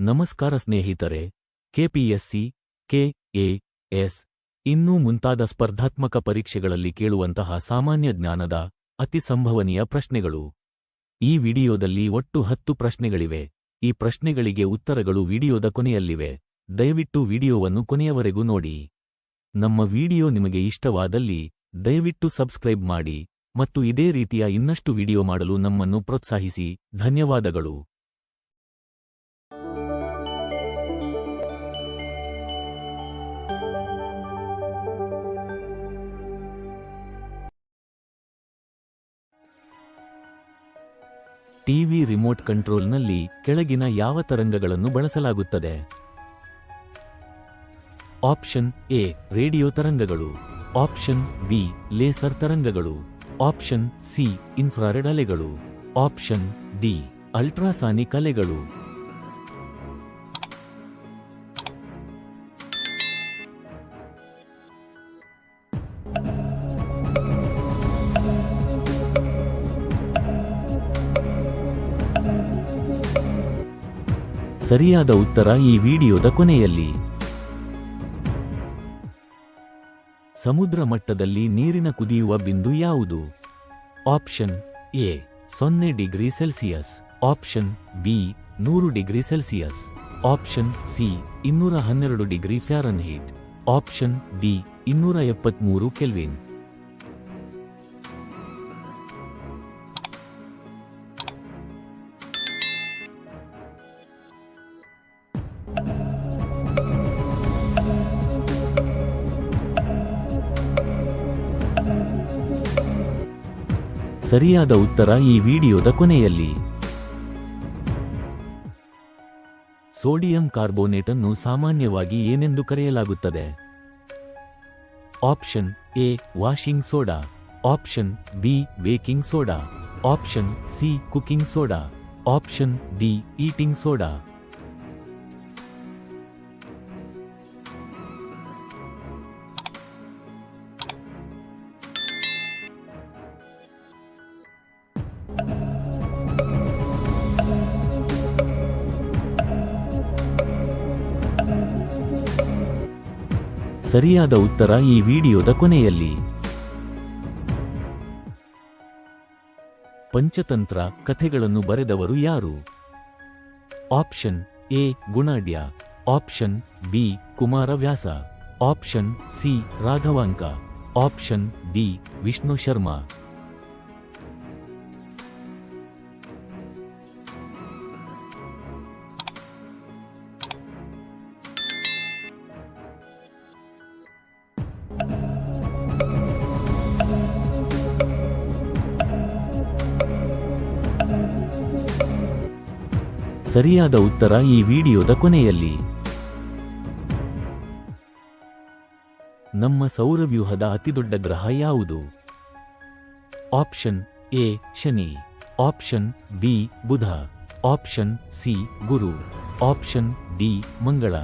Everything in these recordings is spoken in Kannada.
ನಮಸ್ಕಾರ ಸ್ನೇಹಿತರೆ. ಕೆಪಿಎಸ್ಸಿ, ಕೆಎಎಸ್ ಇನ್ನೂ ಮುಂತಾದ ಸ್ಪರ್ಧಾತ್ಮಕ ಪರೀಕ್ಷೆಗಳಲ್ಲಿ ಕೇಳುವಂತಹ ಸಾಮಾನ್ಯ ಜ್ಞಾನದ ಅತಿ ಸಂಭವನೀಯ ಪ್ರಶ್ನೆಗಳು. ಈ ವಿಡಿಯೋದಲ್ಲಿ ಒಟ್ಟು 10 ಪ್ರಶ್ನೆಗಳಿವೆ. ಈ ಪ್ರಶ್ನೆಗಳಿಗೆ ಉತ್ತರಗಳು ವಿಡಿಯೋದ ಕೊನೆಯಲ್ಲಿವೆ. ದಯವಿಟ್ಟು ವಿಡಿಯೋವನ್ನು ಕೊನೆಯವರೆಗೂ ನೋಡಿ. ನಮ್ಮ ವಿಡಿಯೋ ನಿಮಗೆ ಇಷ್ಟವಾದಲ್ಲಿ ದಯವಿಟ್ಟು ಸಬ್ಸ್ಕ್ರೈಬ್ ಮಾಡಿ ಮತ್ತು ಇದೇ ರೀತಿಯ ಇನ್ನಷ್ಟು ವಿಡಿಯೋ ಮಾಡಲು ನಮ್ಮನ್ನು ಪ್ರೋತ್ಸಾಹಿಸಿ. ಧನ್ಯವಾದಗಳು. ಟಿವಿ ರಿಮೋಟ್ ಕಂಟ್ರೋಲ್ನಲ್ಲಿ ಕೆಳಗಿನ ಯಾವ ತರಂಗಗಳನ್ನು ಬಳಸಲಾಗುತ್ತದೆ? ಆಪ್ಷನ್ ಎ ರೇಡಿಯೋ ತರಂಗಗಳು, ಆಪ್ಷನ್ ಬಿ ಲೇಸರ್ ತರಂಗಗಳು, ಆಪ್ಷನ್ ಸಿ ಇನ್ಫ್ರಾರೆಡ್ ಅಲೆಗಳು, ಆಪ್ಷನ್ ಡಿ ಅಲ್ಟ್ರಾಸಾನಿಕ್ ಅಲೆಗಳು. ಸರಿಯಾದ ಉತ್ತರ ಈ ವಿಡಿಯೋದ ಕೊನೆಯಲ್ಲಿ. ಸಮುದ್ರ ಮಟ್ಟದಲ್ಲಿ ನೀರಿನ ಕುದಿಯುವ ಬಿಂದು ಯಾವುದು? Option A 0 degree Celsius, option B 100 degree Celsius, option C 212 degree Fahrenheit, option D 273 kelvin. ಸರಿಯಾದ ಉತ್ತರ ಈ ವಿಡಿಯೋದ ಕೊನೆಯಲ್ಲಿ. ಸೋಡಿಯಂ ಕಾರ್ಬೋನೇಟ್ ಅನ್ನು ಸಾಮಾನ್ಯವಾಗಿ ಏನೆಂದು ಕರೆಯಲಾಗುತ್ತದೆ? Option A washing soda, option B baking soda, option C cooking soda, option D eating soda. ಸರಿಯಾದ ಉತ್ತರ ಈ ವಿಡಿಯೋದ ಕೊನೆಯಲ್ಲಿ. ಪಂಚತಂತ್ರ ಕಥೆಗಳನ್ನು ಬರೆದವರು ಯಾರು? Option A Gunadhya, option B Kumaravyasa, option C Raghavanka, option D Vishnu Sharma. ಸರಿಯಾದ ಉತ್ತರ ಈ ವಿಡಿಯೋದ ಕೊನೆಯಲ್ಲಿ. ನಮ್ಮ ಸೌರವ್ಯೂಹದ ಅತಿದೊಡ್ಡ ಗ್ರಹ ಯಾವುದು? Option A Shani, option B Budha, option C Guru, option D Mangala.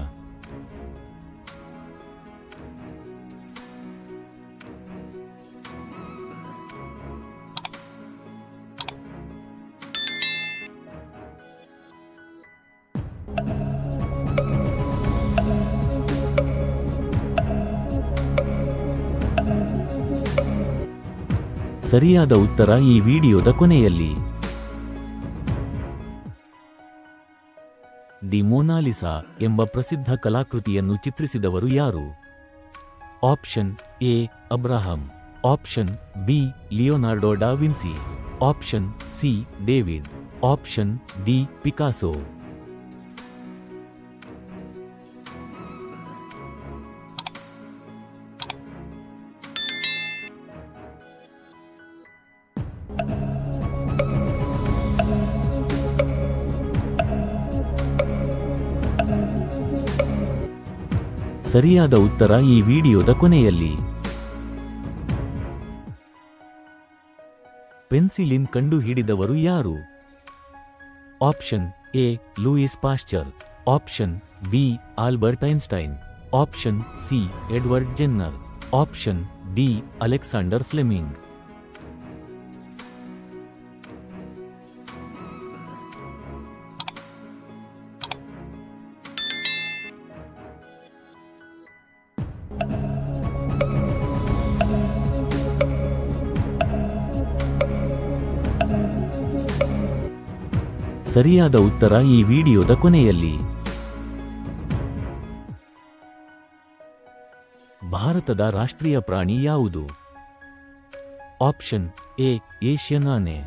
ಸರಿಯಾದ ಉತ್ತರ ಈ ವಿಡಿಯೋದ ಕೊನೆಯಲ್ಲಿ. ದಿ ಮೊನಾಲಿಸಾ ಎಂಬ ಪ್ರಸಿದ್ಧ ಕಲಾಕೃತಿಯನ್ನು ಚಿತ್ರಿಸಿದವರು ಯಾರು? Option A Abraham, option B Leonardo da Vinci, option C David, option D Picasso. ಸರಿಯಾದ ಉತ್ತರ ಈ ವಿಡಿಯೋದ ಕೊನೆಯಲ್ಲಿ. ಪೆನ್ಸಿಲಿನ್ ಕಂಡುಹಿಡಿದವರು ಯಾರು? Option A Louis Pasteur, option B Albert Einstein, option C Edward Jenner, option D Alexander Fleming. ಸರಿಯಾದ ಉತ್ತರ ಈ ವಿಡಿಯೋದ ಕೊನೆಯಲ್ಲಿ. ಭಾರತದ ರಾಷ್ಟ್ರೀಯ ಪ್ರಾಣಿ ಯಾವುದು? ಆಪ್ಷನ್ ಎ ಏಷ್ಯನ್ ಆನೆ,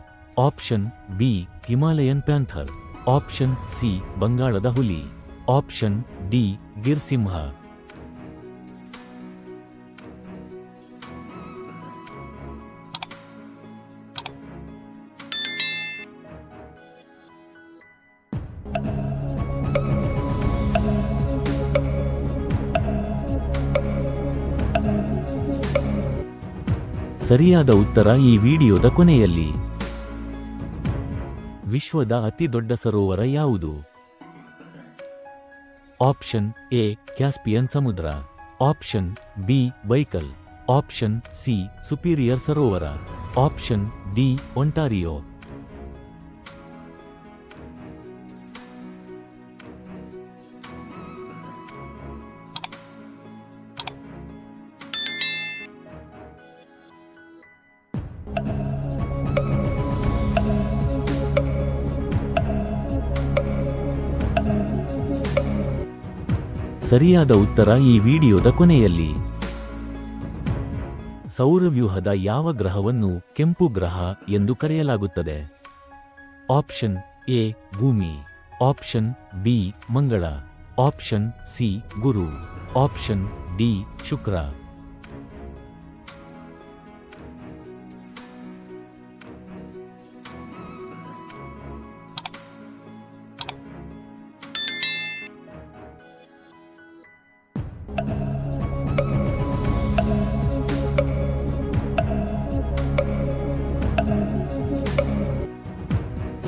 option B Himalayan panther, option C ಬಂಗಾಳದ ಹುಲಿ, ಆಪ್ಷನ್ ಡಿ ಗಿರ್ ಸಿಂಹ. ಸರಿಯಾದ ಉತ್ತರ ಈ ವಿಡಿಯೋದ ಕೊನೆಯಲ್ಲಿ. ವಿಶ್ವದ ಅತಿ ದೊಡ್ಡ ಸರೋವರ ಯಾವುದು? ಆಪ್ಷನ್ ಎ ಕ್ಯಾಸ್ಪಿಯನ್ ಸಮುದ್ರ, option B Baikal, option C superior ಸರೋವರ, ಆಪ್ಷನ್ ಡಿ ಒಂಟಾರಿಯೋ. ಸರಿಯಾದ ಉತ್ತರ ಈ ವಿಡಿಯೋದ ಕೊನೆಯಲ್ಲಿ. ಸೌರವ್ಯೂಹದ ಯಾವ ಗ್ರಹವನ್ನು ಕೆಂಪು ಗ್ರಹ ಎಂದು ಕರೆಯಲಾಗುತ್ತದೆ? ಆಪ್ಷನ್ ಎ ಭೂಮಿ, ಆಪ್ಷನ್ ಬಿ ಮಂಗಳ, option C Guru, option D ಶುಕ್ರ.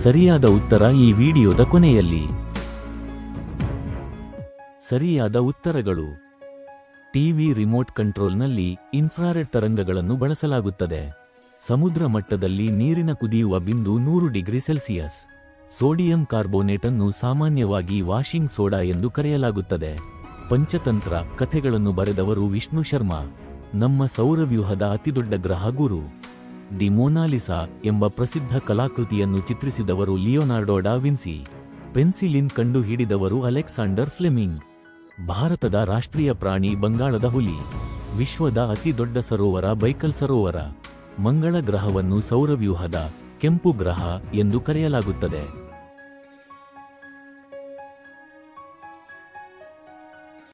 ಸರಿಯಾದ ಉತ್ತರ ಈ ವಿಡಿಯೋದ ಕೊನೆಯಲ್ಲಿ. ಸರಿಯಾದ ಉತ್ತರಗಳು: ಟಿವಿ ರಿಮೋಟ್ ಕಂಟ್ರೋಲ್ನಲ್ಲಿ ಇನ್ಫ್ರಾರೆಡ್ ತರಂಗಗಳನ್ನು ಬಳಸಲಾಗುತ್ತದೆ. ಸಮುದ್ರ ಮಟ್ಟದಲ್ಲಿ ನೀರಿನ ಕುದಿಯುವ ಬಿಂದು 100 ಡಿಗ್ರಿ ಸೆಲ್ಸಿಯಸ್. ಸೋಡಿಯಂ ಕಾರ್ಬೋನೇಟ್ ಅನ್ನು ಸಾಮಾನ್ಯವಾಗಿ ವಾಷಿಂಗ್ ಸೋಡಾ ಎಂದು ಕರೆಯಲಾಗುತ್ತದೆ. ಪಂಚತಂತ್ರ ಕಥೆಗಳನ್ನು ಬರೆದವರು ವಿಷ್ಣು ಶರ್ಮಾ. ನಮ್ಮ ಸೌರವ್ಯೂಹದ ಅತಿದೊಡ್ಡ ಗ್ರಹ ಗುರು. ದಿ ಮೊನಾಲಿಸಾ ಎಂಬ ಪ್ರಸಿದ್ಧ ಕಲಾಕೃತಿಯನ್ನು ಚಿತ್ರಿಸಿದವರು ಲಿಯೋನಾರ್ಡೋ ಡಾ ವಿನ್ಸಿ. ಪೆನ್ಸಿಲಿನ್ ಕಂಡುಹಿಡಿದವರು ಅಲೆಕ್ಸಾಂಡರ್ ಫ್ಲೆಮಿಂಗ್. ಭಾರತದ ರಾಷ್ಟ್ರೀಯ ಪ್ರಾಣಿ ಬಂಗಾಳದ ಹುಲಿ. ವಿಶ್ವದ ಅತಿ ದೊಡ್ಡ ಸರೋವರ ಬೈಕಲ್ ಸರೋವರ. ಮಂಗಳ ಗ್ರಹವನ್ನು ಸೌರವ್ಯೂಹದ ಕೆಂಪು ಗ್ರಹ ಎಂದು ಕರೆಯಲಾಗುತ್ತದೆ.